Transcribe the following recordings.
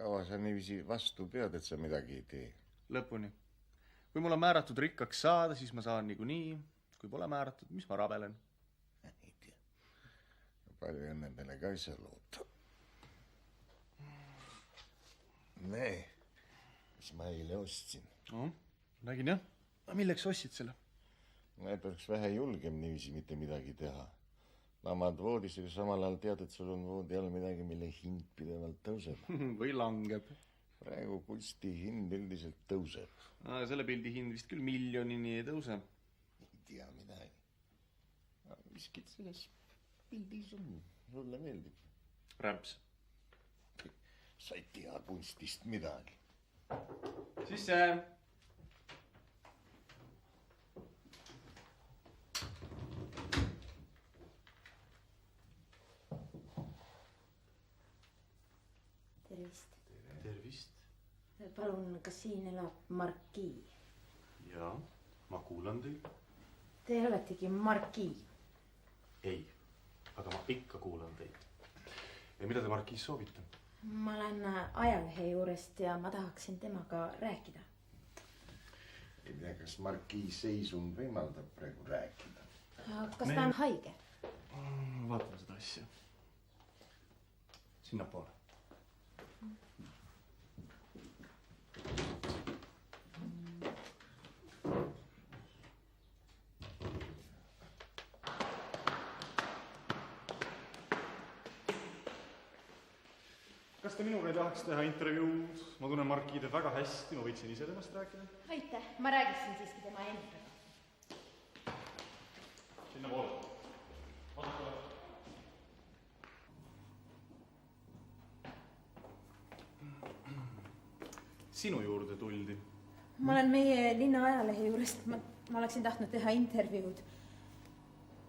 Kaua sa niiviisi vastu pead, et sa midagi ei tee? Lõpuni. Kui mul on määratud rikkaks saada, siis ma saan niikuinii. Kui pole määratud, mis ma rabelen? Ei tea. Palju õnne peale ka ei saa loota. Nee, mis ma eile ostsin. No, nägin jah. Milleks ostsid selle? Ma peaks vähe julgem niiviisi mitte midagi teha. Lamad voodis, aga samal ajal tead, et sul on voodi all midagi, mille hind pidevalt tõuseb. Või langeb. Praegu kunsti hind üldiselt tõuseb. Selle pildi hind vist küll miljonini ei tõuse. Ei tea midagi. Miskit selles pildis on. Sulle meeldib. Rämps. Sa ei tea kunstist midagi. Sisse! Tervist. Tervist. Palun, kas siin elab Markii? Jaa, ma kuulan teid. Te oletegi Markii? Ei, aga ma ikka kuulan teid. Ja mida te Markiis soovite? Ma olen ajalehe juurest ja ma tahaksin temaga rääkida. Ei tea, kas Markii seisund võimaldab praegu rääkida. Kas ta on haige? Vaatame seda asja. Sinnapoole. Kas te minuga ei tahaks teha intervjuud? Ma tunnen Markiide väga hästi, ma võiksin ise temast rääkida. Aitäh, ma räägiksin siiski tema endaga. Sinna poole. Sinu juurde tuldi. Ma olen meie linna ajalehe juurest. Ma oleksin tahtnud teha intervjuud.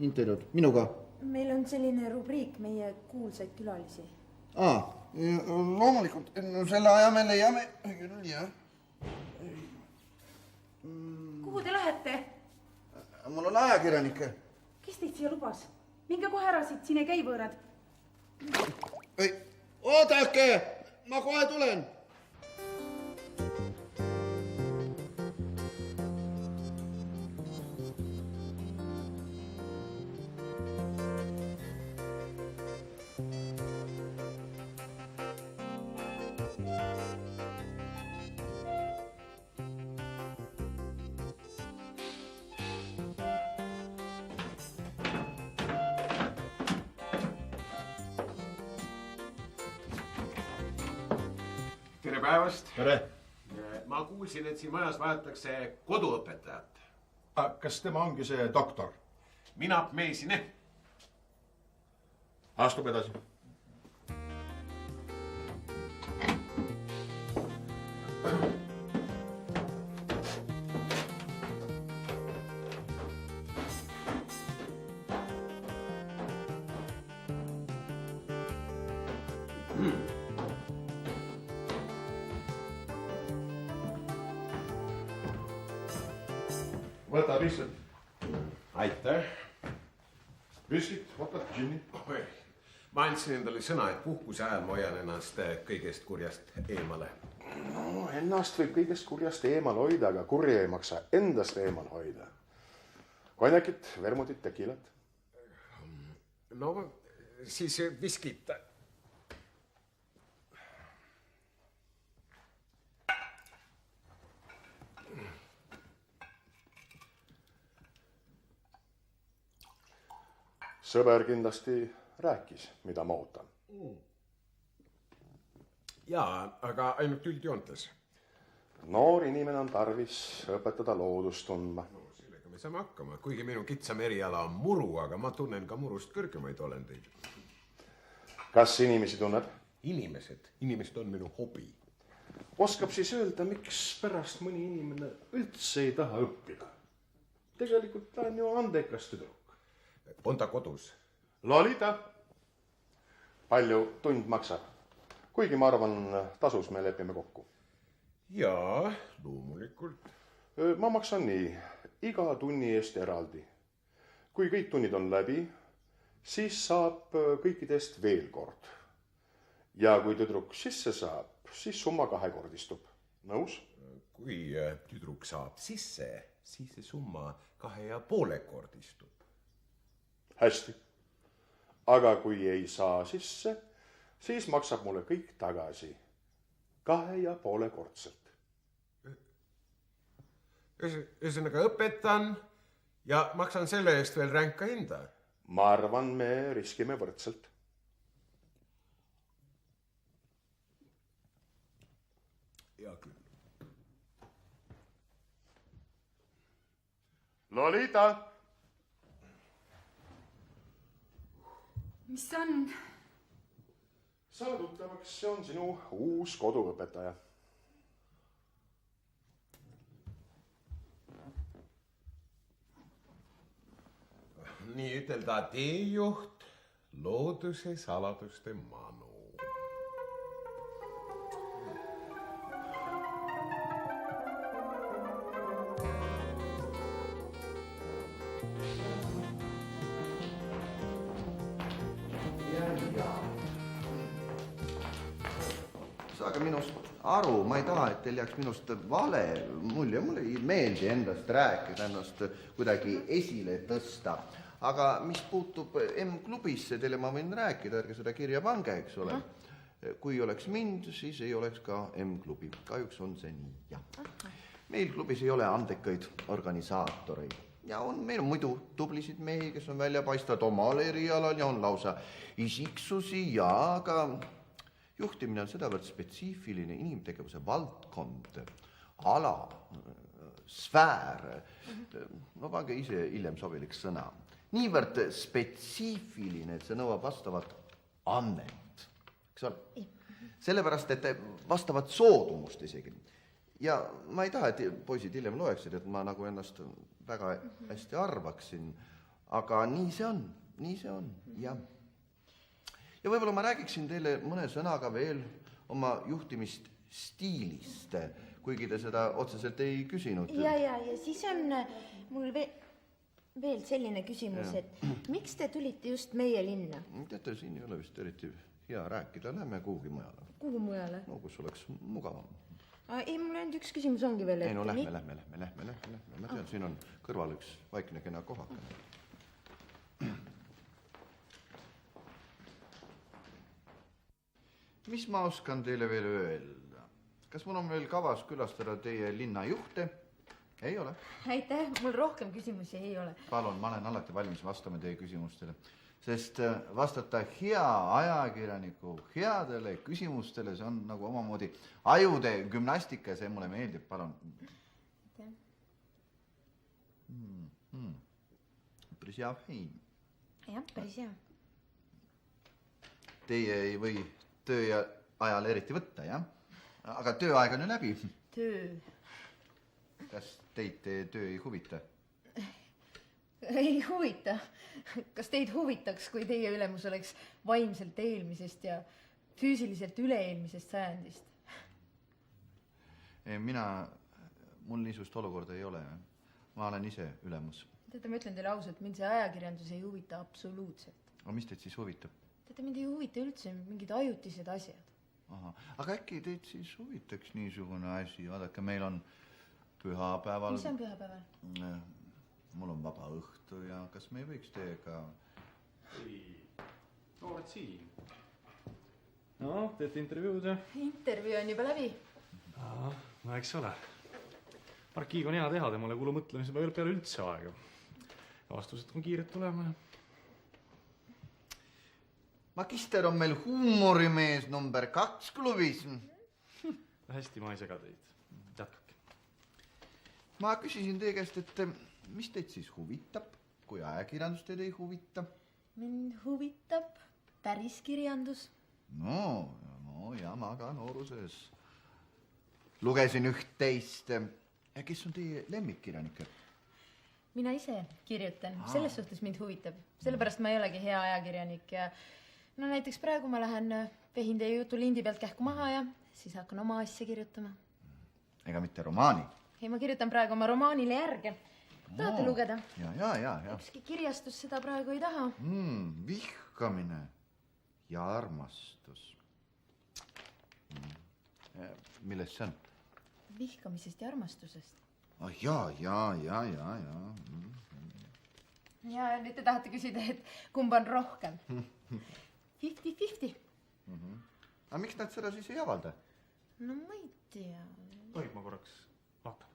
Intervjuud? Minuga? Meil on selline rubriik meie kuulsaid külalisi. Loomulikult. Selle aja me leiame. Jah. Kuhu te lähete? Mul on ajakirjanike. Kes teid siia lubas? Minge kohe ära siit, siin ei käi võõrad. Oodake! Ma kohe tulen. Tere päevast! Tere! Ma kuulsin, et siin majas vajatakse koduõpetajat. Kas tema ongi see doktor? Mina meesine. Astub edasi. Võta lihtsalt. Aitäh. Viskit, võtad džinni. Ma andsin endale sõna, et puhkuse ajal ma hoian ennast kõigest kurjast eemale. No, ennast võib kõigest kurjast eemal hoida, aga kurja ei maksa endast eemal hoida. Konjakit, vermutit, tekilat. No, siis viskit. Sõber kindlasti rääkis, mida ma ootan. Jaa, aga ainult üldjoontes. Noor inimene on tarvis õpetada loodust tundma. No, sellega me saame hakkama, kuigi minu kitsam eriala on muru, aga ma tunnen ka murust kõrgemaid olendeid. Kas inimesi tunneb? Inimesed on minu hobi. Oskab siis öelda, miks pärast mõni inimene üldse ei taha õppida? Tegelikult ta on ju andekas tüdruk. On ta kodus? Lolita. Palju tund maksab? Kuigi ma arvan, tasus me lepime kokku. Jaa, loomulikult. Ma maksan nii, iga tunni eest eraldi. Kui kõik tunnid on läbi, siis saab kõikidest veel kord. ja kui tüdruk sisse saab, siis summa kahekordistub. Nõus? Kui tüdruk saab sisse, siis see summa 2,5-kordistub. Hästi. Aga kui ei saa sisse, siis maksab mulle kõik tagasi 2,5-kordselt. Ühesõnaga õpetan ja maksan selle eest veel ränka hinda. Ma arvan, me riskime võrdselt. Hea küll. Lolita! Mis on? Saa tuttavaks, see on sinu uus koduõpetaja. Nii ütelda teejuht, looduse saladuste manu. Saage minust aru, ma ei taha, et teil jääks minust vale mulje. Mulle ei meeldi endast rääkida, ennast kuidagi esile tõsta. Aga mis puutub M-klubisse, teile ma võin rääkida, ärge seda kirja pange, eks ole. Kui oleks mind, siis ei oleks ka M-klubi. Kahjuks on see nii, jah. Meil klubis ei ole andekaid organisaatoreid. Ja meil on muidu tublisid mehi, kes on välja paistvad omal erialal ja on lausa isiksusi ja aga juhtimine on sedavõrd spetsiifiline inimtegevuse valdkond, ala, sfäär. No pange ise hiljem sobilik sõna. Niivõrd spetsiifiline, et see nõuab vastavat annet. Eks ole? Sellepärast, et vastavat soodumust isegi. Ja ma ei taha, et poisid hiljem loeksid, et ma nagu ennast väga hästi arvaksin, aga nii see on, jah. Ja võib-olla ma räägiksin teile mõne sõnaga veel oma juhtimist stiilist, kuigi te seda otseselt ei küsinud. Ja siis on mul veel selline küsimus, et miks te tulite just meie linna? Teate, siin ei ole vist eriti hea rääkida, lähme kuhugi mujale. Kuhu mujale? No, kus oleks mugavam. Ei, mul ainult üks küsimus ongi veel. Ei, no lähme. Ma tean, siin on kõrval üks vaikne kena kohakene. Mis ma oskan teile veel öelda? Kas mul on veel kavas külastada teie linnajuhte? Ei ole. Aitäh, mul rohkem küsimusi ei ole. Palun, ma olen alati valmis vastama teie küsimustele, sest vastata hea ajakirjaniku headele küsimustele, see on nagu omamoodi ajude gümnastika ja see mulle meeldib, palun. Aitäh. Päris hea fein. Jah, päris hea. Teie ei või töö ajal eriti võtta, jah? Aga tööaeg on ju läbi. Töö. Kas teid töö ei huvita? Ei huvita. Kas teid huvitaks, kui teie ülemus oleks vaimselt eelmisest ja füüsiliselt üle-eelmisest sajandist? Mul niisugust olukorda ei ole. Ma olen ise ülemus. Teate, ma ütlen teile ausalt, mind see ajakirjandus ei huvita absoluutselt. Aga mis teid siis huvitab? Teate, mind ei huvita üldse mingid ajutised asjad. Aha. Aga äkki teid siis huvitaks niisugune asi? Vaadake, meil on pühapäeval... Mis on pühapäeval? Mul on vaba õhtu ja kas me ei võiks teiega... Ei, no oled siin. No, teete intervjuud ja? Intervjuu on juba läbi. No eks ole. Markiga on hea teha, temale kuulu mõtlemise peale üldse aega. Vastused on kiired tulema. Magister on meil huumorimees number 2 klubis. Hästi, ma ei sega teid. Jätkake. Ma küsisin teie käest, et mis teid siis huvitab, kui ajakirjandus teid ei huvita? Mind huvitab päris kirjandus. No ja ma ka nooruses lugesin üht-teist. Kes on teie lemmikkirjanikke? Mina ise kirjutan. Selles suhtes mind huvitab. Sellepärast ma ei olegi hea ajakirjanik ja no näiteks praegu ma lähen vehin teie jutu lindi pealt kähku maha ja siis hakkan oma asja kirjutama. Ega mitte romaani? Ei, ma kirjutan praegu oma romaanile järge. Tahate lugeda? Ja. Ükski kirjastus seda praegu ei taha. Vihkamine ja armastus. millest see on? Vihkamisest ja armastusest. Jaa. Ja nüüd te tahate küsida, et kumb on rohkem? 50-50. Aga miks nad seda siis ei avalda? No ma ei tea. Tohib ma korraks vaatan?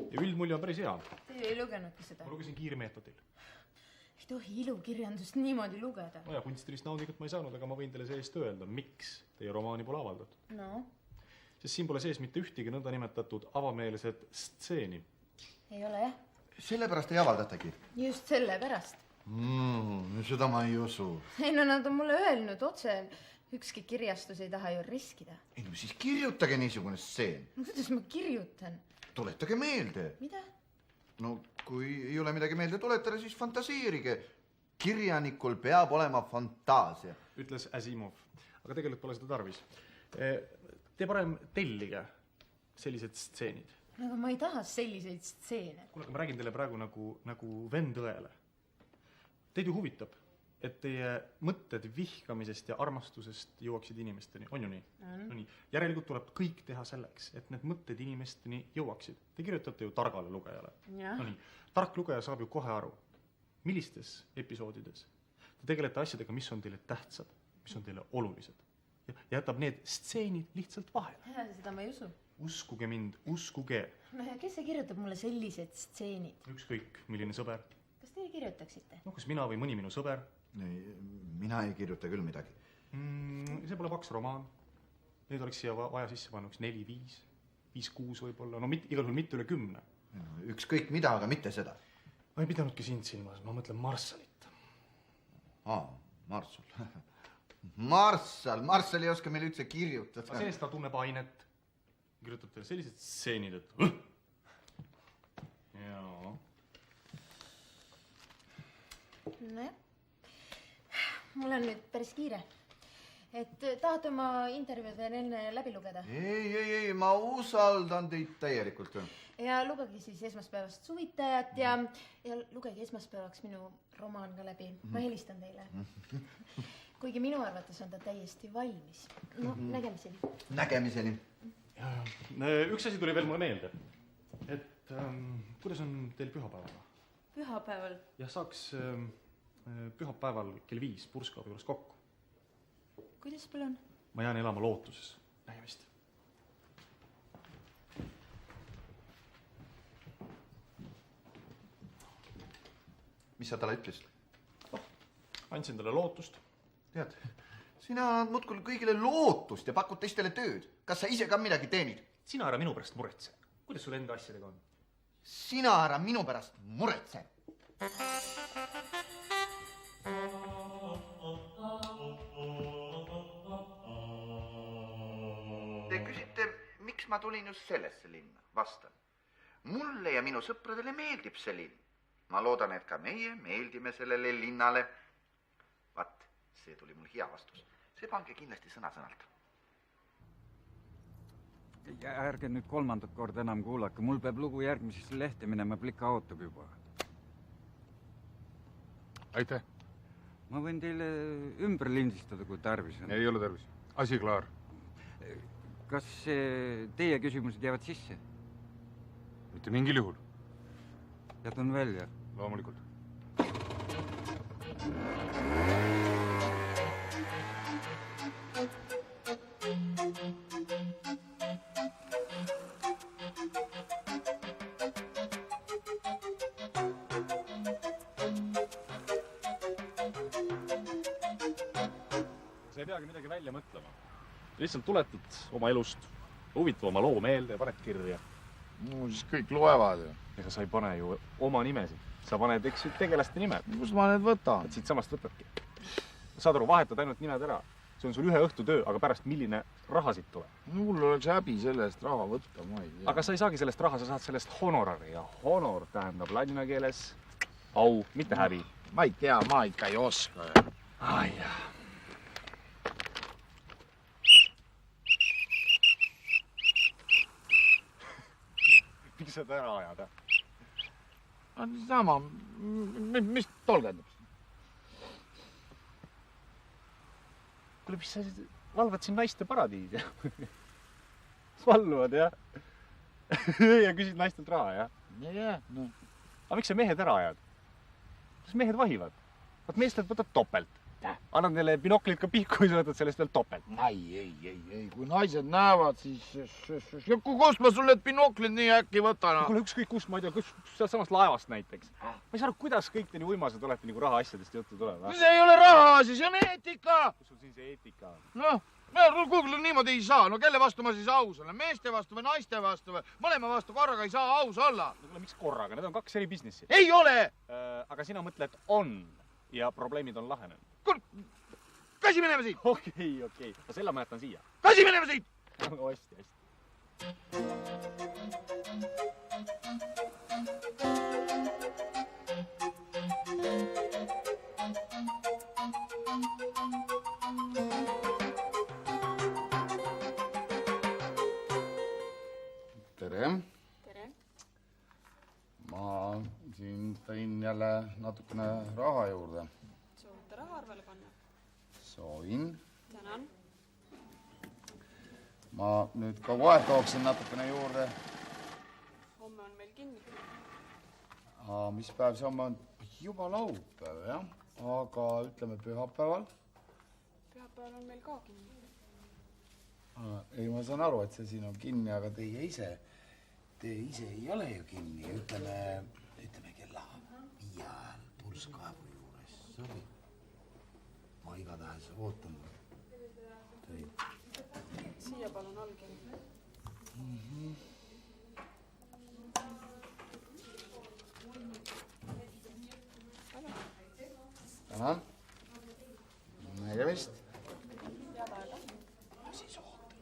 Ja üldmulje on päris hea. Te ei lugenudki seda. Ma lugesin kiirmeetodil. Ei tohi ilukirjandust niimoodi lugeda. No ja kunstilist naudingut ma ei saanud, aga ma võin teile seest öelda, miks teie romaani pole avaldatud. No? Sest siin pole sees mitte ühtegi nõnda nimetatud avameelset stseeni. Ei ole jah? Sellepärast ei avaldatagi? Just sellepärast. Seda ma ei usu. Ei no nad on mulle öelnud otse, ükski kirjastus ei taha ju riskida. Ei no siis kirjutage niisugune stseen. No kuidas ma kirjutan? Tuletage meelde. Mida? No kui ei ole midagi meelde tuletada, siis fantaseerige. Kirjanikul peab olema fantaasia. Ütles Asimov. Aga tegelikult pole seda tarvis. Te parem tellige sellised stseenid. Aga ma ei taha selliseid stseene. Kuule, ma räägin teile praegu nagu vendõele. Teid ju huvitab, et teie mõtted vihkamisest ja armastusest jõuaksid inimesteni. On ju nii? No nii. Järelikult tuleb kõik teha selleks, et need mõtted inimesteni jõuaksid. Te kirjutate ju targale lugejale. No nii. Tark lugeja saab ju kohe aru, millistes episoodides te tegelete asjadega, mis on teile tähtsad, mis on teile olulised. Ja jätab need stseenid lihtsalt vahele. Seda ma ei usu. Uskuge mind, uskuge. No ja kes see kirjutab mulle sellised stseenid? Ükskõik, milline sõber. Kas teie kirjutaksite? No, kas mina või mõni minu sõber? Mina ei kirjuta küll midagi. See pole paks romaan. Need oleks siia vaja sisse panna 4-5, 5-6 võib-olla. No igal juhul mitte üle 10. Ükskõik mida, aga mitte seda. Ma ei pidanudki sind silmas, ma mõtlen Marssalit. Marssal ei oska meil üldse kirjutada. Sellest ta tunneb ainet. Kirjutab teile sellised stseenid, et... Jaa. Nojah. Mul on nüüd päris kiire. Et tahate oma intervjuud veel enne läbi lugeda? Ei, ma usaldan teid täielikult. Ja lugege siis esmaspäevast Suvitajat ja lugege esmaspäevaks minu romaan ka läbi. Ma helistan teile. Kuigi minu arvates on ta täiesti valmis. No, nägemiseni. Nägemiseni. Üks asi tuli veel mulle meelde. Et kuidas on teil pühapäeval? Pühapäeval? Ja saaks pühapäeval kell 5 purskaabi juures kokku. Kuidas palun? Ma jään elama lootuses. Nägemist. Mis sa talle ütlesid? Andsin talle lootust. Tead, sina annad mutkul kõigile lootust ja pakud teistele tööd. Kas sa ise ka midagi teenid? Sina ära minu pärast muretse. Kuidas sul enda asjadega on? Sina ära minu pärast muretse. Te küsite, miks ma tulin just sellesse linna? Vastan. Mulle ja minu sõpradele meeldib see linn. Ma loodan, et ka meie meeldime sellele linnale. Vaat, see tuli mul hea vastus. See pange kindlasti sõna-sõnalt. Ärge nüüd 3. korda enam kuulake. Mul peab lugu järgmisesse lehte minema, plika ootab juba. Aitäh. Ma võin teile ümber lindistada, kui tarvis on. Ei ole tarvis. Asi klaar. Kas teie küsimused jäävad sisse? Mitte mingil juhul. Jätan välja. Loomulikult. Sa ei peagi midagi välja mõtlema. Lihtsalt tuletad oma elust huvitavama loo meelde ja paned kirja. No siis kõik loevad ju. Ega sa ei pane ju oma nimesid. Sa paned, eks ju, tegelaste nimed. Kus ma need võtan? Et siit samast võtadki. Saad aru, vahetad ainult nimed ära. See on sul ühe õhtu töö, aga pärast milline raha siit tuleb. Mul oleks häbi sellest raha võtta, ma ei tea. Aga sa ei saagi sellest raha, sa saad sellest honorari. Ja honor tähendab ladina keeles au, mitte häbi. Ma ei tea, ma ikka ei oska. Ai jah. asjad ära ajada. Sama, mis tol tähendab? Kuule, mis sa valvad siin naiste paradiis, jah? Valluvad, jah? Ja küsid naistelt raha, jah? Jah, no. Aga miks sa mehed ära ajad? Kas mehed vahivad? Vaat meestelt võtad topelt. Annad neile binoklid ka pihku ja sa võtad sellest veel topelt. Ei. Kui naised näevad, siis... Kust ma sul need binoklid nii äkki võtan? Kuule, ükskõik kust, ma ei tea, kus sealt samast laevast näiteks. Ma ei saa aru, kuidas kõik te nii uimased olete, nagu raha asjadest juttu tuleb. See ei ole raha asi, see on eetika! Kus sul siin see eetika on? Noh, kuule niimoodi ei saa. No kelle vastu ma siis aus olen? Meeste vastu või naiste vastu või? Mõlema vastu korraga ei saa aus olla. No kuule, miks korraga? Need on kaks eri businessi. Ei ole! Aga sina mõtled on ja probleemid on lahenenud. Kuule, kasi minema siit! Okei. No selle ma jätan siia. Kasi minema siit! No hästi. Tere! Ma siin tõin jälle natukene raha juurde. Soovite raha arvele panna? Soovin. Tänan. Ma nüüd ka kohe tooksin natukene juurde. Homme on meil kinni. Mis päev see homme on? Juba laupäev, jah? Aga ütleme pühapäeval? Pühapäeval on meil ka kinni. Ei, ma saan aru, et see siin on kinni, aga teie ise ei ole ju kinni. Ütleme kella 5 ajal purskkaevu juures. Sobi. Ma igatahes ootan teid. Siia palun allkiri. Tänan. Nägemist. Head aega. Ma siis ootan.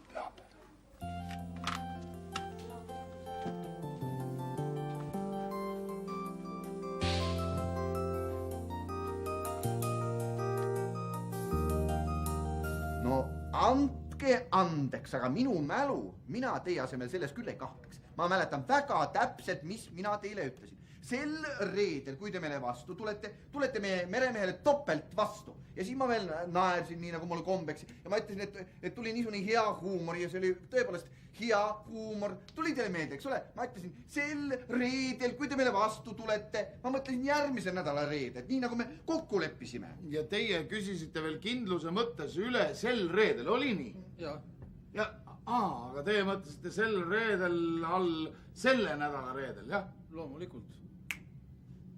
Pühapäev. No andke andeks, aga minu mälu, mina teie asemel selles küll ei kahtleks. Ma mäletan väga täpselt, mis mina teile ütlesin. Sel reedel, kui te meile vastu tulete meie meremehele topelt vastu. Ja siis ma veel naersin nii, nagu mul kombeks. Ja ma ütlesin, et tuli niisugune hea huumor ja see oli tõepoolest hea huumor. Tuli teile meelde, eks ole? Ma ütlesin, sel reedel, kui te meile vastu tulete, ma mõtlesin järgmise nädala reedel, nii nagu me kokku leppisime. Ja teie küsisite veel kindluse mõttes üle sel reedel, oli nii? Aga teie mõtlesite sel reedel all selle nädala reedel, jah? Loomulikult.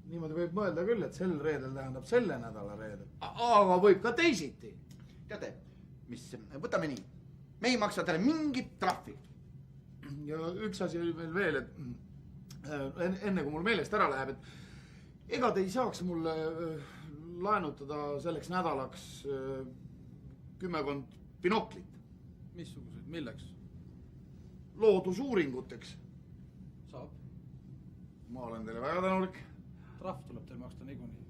Niimoodi võib mõelda küll, et sel reedel tähendab selle nädala reedel. Aga võib ka teisiti. Teate, mis, võtame nii. Me ei maksa teile mingit trahvi. Ja üks asi oli veel, et enne kui mul meelest ära läheb, et ega te ei saaks mulle laenutada selleks nädalaks 10 binoklit. Missugused, milleks? Loodusuuringuteks. Saab. Ma olen teile väga tänulik. Trahv tuleb teil maksta niikuinii.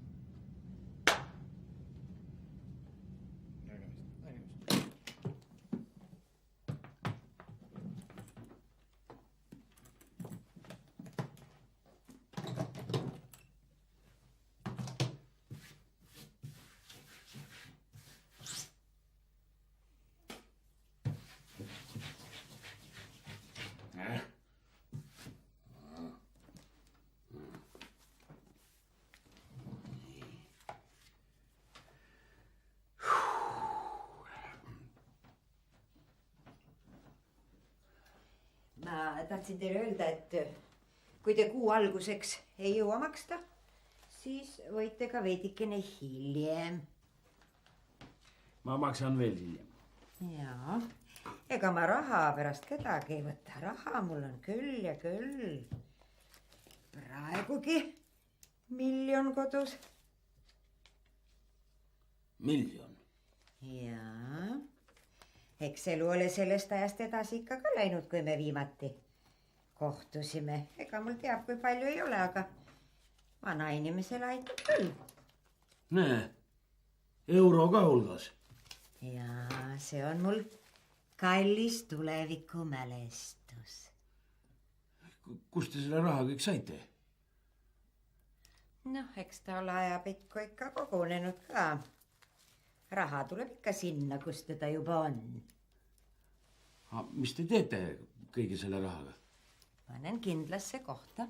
Ma tahtsin teile öelda, et kui te kuu alguseks ei jõua maksta, siis võite ka veidikene hiljem. Ma maksan veel hiljem. Jaa, ega ma raha pärast kedagi ei võta. Raha mul on küll ja küll. Praegugi 1 miljon kodus. 1 miljon? Jaa. Eks elu ole sellest ajast edasi ikka ka läinud, kui me viimati kohtusime. Ega mul teab, kui palju ei ole, aga vana inimesele aitab küll. Näe, euro ka hulgas. Jaa, see on mul kallis tuleviku mälestus. kust te selle raha kõik saite? noh, eks ta ole ajapikku ikka kogunenud ka. raha tuleb ikka sinna, kus teda juba on. Mis te teete kõige selle rahaga? panen kindlasse kohta.